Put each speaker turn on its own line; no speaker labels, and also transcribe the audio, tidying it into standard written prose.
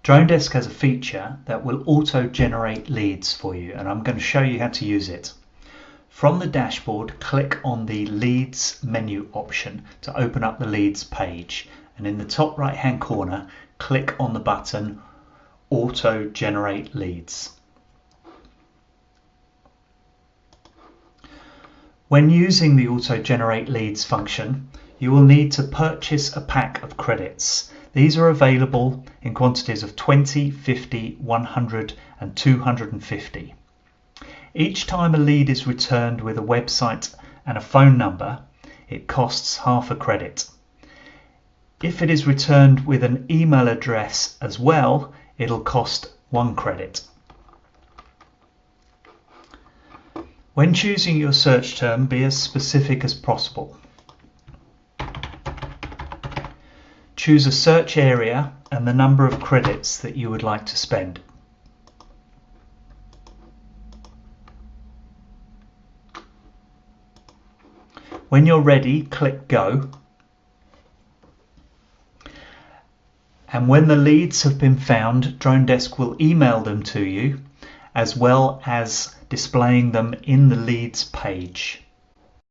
Dronedesk has a feature that will auto-generate leads for you, and I'm going to show you how to use it. From the dashboard, click on the Leads menu option to open up the Leads page, and in the top right hand corner, click on the button Auto-generate leads. When using the Auto-generate leads function, you will need to purchase a pack of credits. These are available in quantities of 20, 50, 100 and 250. Each time a lead is returned with a website and a phone number, it costs half a credit. If it is returned with an email address as well, it'll cost 1 credit. When choosing your search term, be as specific as possible. Choose a search area and the number of credits that you would like to spend. When you're ready, click Go. And when the leads have been found, Dronedesk will email them to you, as well as displaying them in the leads page.